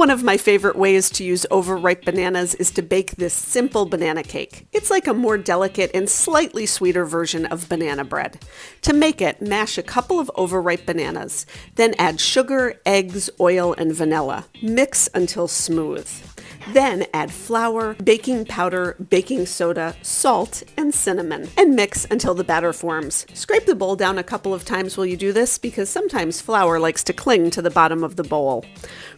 One of my favorite ways to use overripe bananas is to bake this simple banana cake. It's like a more delicate and slightly sweeter version of banana bread. To make it, mash a couple of overripe bananas, then add sugar, eggs, oil, and vanilla. Mix until smooth. Then add flour, baking powder, baking soda, salt, and cinnamon, and mix until the batter forms. Scrape the bowl down a couple of times while you do this because sometimes flour likes to cling to the bottom of the bowl.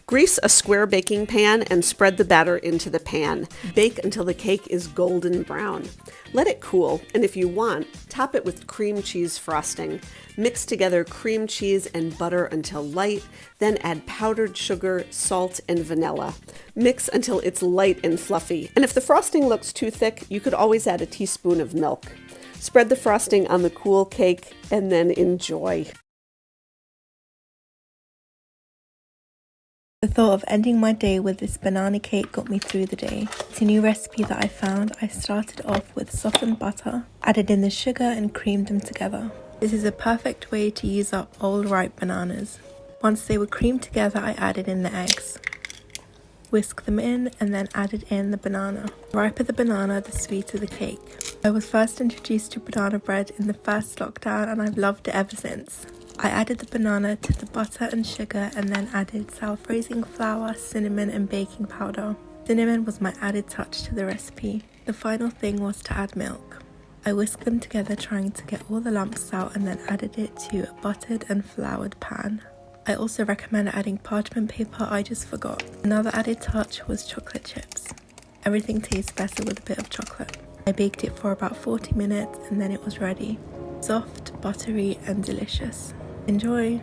Grease a square baking pan and spread the batter into the pan. Bake until the cake is golden brown. Let it cool, and if you want, top it with cream cheese frosting. Mix together cream cheese and butter until light, then add powdered sugar, salt, and vanilla. Mix until it's light and fluffy, and if the frosting looks too thick, you could always add a teaspoon of milk. Spread the frosting on the cool cake, and then enjoy. The thought of ending my day with this banana cake got me through the day. It's a new recipe that I found. I started off with softened butter, added in the sugar and creamed them together. This is a perfect way to use up old ripe bananas. Once they were creamed together, I added in the eggs. Whisk them in and then added in the banana. The riper the banana, the sweeter the cake. I was first introduced to banana bread in the first lockdown and I've loved it ever since. I added the banana to the butter and sugar and then added self-raising flour, cinnamon and baking powder. Cinnamon was my added touch to the recipe. The final thing was to add milk. I whisked them together trying to get all the lumps out and then added it to a buttered and floured pan. I also recommend adding parchment paper, I just forgot. Another added touch was chocolate chips. Everything tastes better with a bit of chocolate. I baked it for about 40 minutes and then it was ready. Soft, buttery and delicious. Enjoy!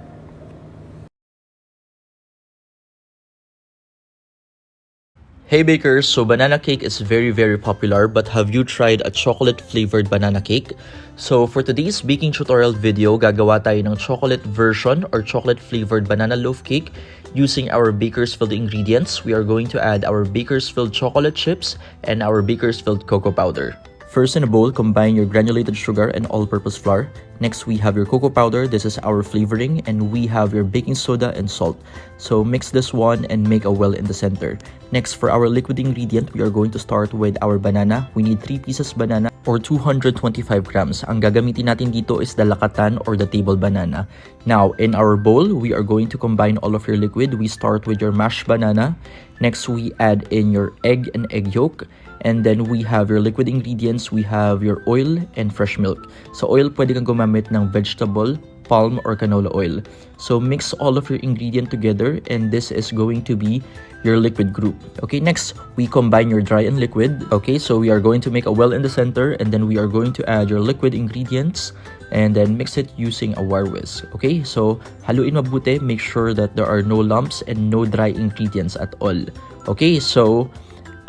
Hey bakers, so banana cake is very popular, but have you tried a chocolate flavored banana cake? So for today's baking tutorial video, gagawa tayo ng chocolate version or chocolate flavored banana loaf cake using our Bakersfield ingredients. We are going to add our Bakersfield chocolate chips and our Bakersfield cocoa powder. First, in a bowl, combine your granulated sugar and all-purpose flour. Next, we have your cocoa powder. This is our flavoring. And we have your baking soda and salt. So mix this one and make a well in the center. Next, for our liquid ingredient, we are going to start with our banana. We need 3 pieces banana or 225 grams. Ang gagamitin natin dito is the lakatan or the table banana. Now, in our bowl, we are going to combine all of your liquid. We start with your mashed banana. Next, we add in your egg and egg yolk. And then we have your liquid ingredients, we have your oil and fresh milk. So oil, pwede kang gumamit ng vegetable, palm, or canola oil. So mix all of your ingredient together and this is going to be your liquid group. Okay, next, we combine your dry and liquid. Okay, so we are going to make a well in the center and then we are going to add your liquid ingredients and then mix it using a wire whisk. Okay, so haluin mabuti, make sure that there are no lumps and no dry ingredients at all. Okay, so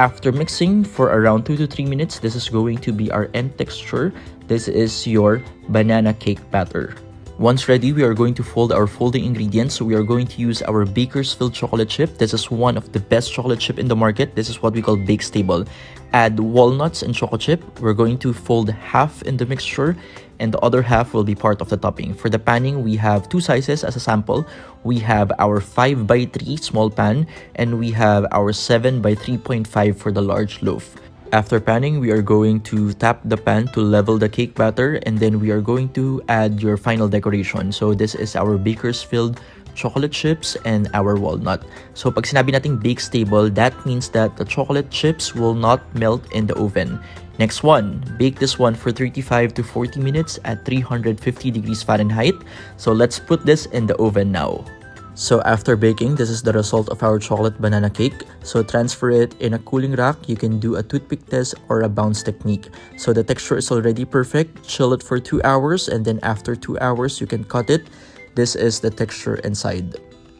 after mixing for around 2 to 3 minutes, this is going to be our end texture. This is your banana cake batter. Once ready, we are going to fold our folding ingredients. So we are going to use our Bakersfield chocolate chip. This is one of the best chocolate chip in the market. This is what we call bake stable. Add walnuts and chocolate chip. We're going to fold half in the mixture and the other half will be part of the topping. For the panning, we have 2 sizes as a sample. We have our 5x3 small pan and we have our 7x3.5 for the large loaf. After panning, we are going to tap the pan to level the cake batter and then we are going to add your final decoration. So this is our Bakersfield chocolate chips and our walnut. So pag sinabi nating bake stable, that means that the chocolate chips will not melt in the oven. Next one, bake this one for 35 to 40 minutes at 350 degrees Fahrenheit. So let's put this in the oven now. So after baking, this is the result of our chocolate banana cake. So transfer it in a cooling rack. You can do a toothpick test or a bounce technique. So the texture is already perfect. Chill it for 2 hours and then after 2 hours, you can cut it. This is the texture inside.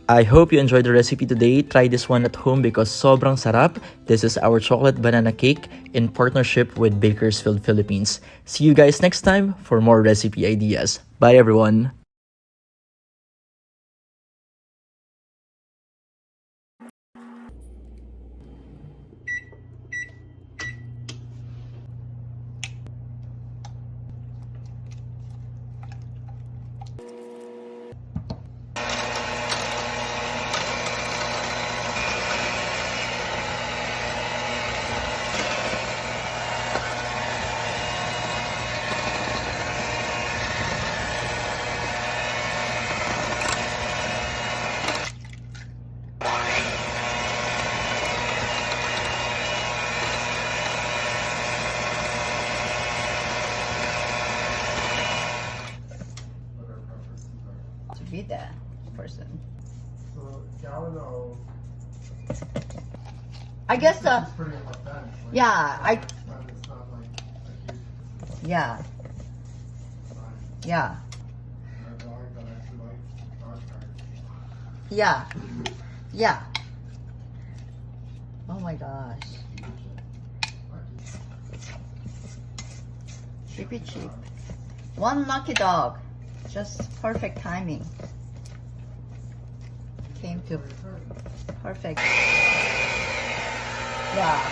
I hope you enjoyed the recipe today. Try this one at home because sobrang sarap. This is our chocolate banana cake in partnership with Bakersfield Philippines. See you guys next time for more recipe ideas. Bye everyone! to be that person. So Galliano, I guess it's pretty on the fence. Like, yeah, it's not like a huge yeah, sign. yeah, And a dog that actually likes dog cards. yeah, yeah. Oh my gosh. Cheapy cheap. One lucky dog. Just perfect timing. Came to perfect. Yeah.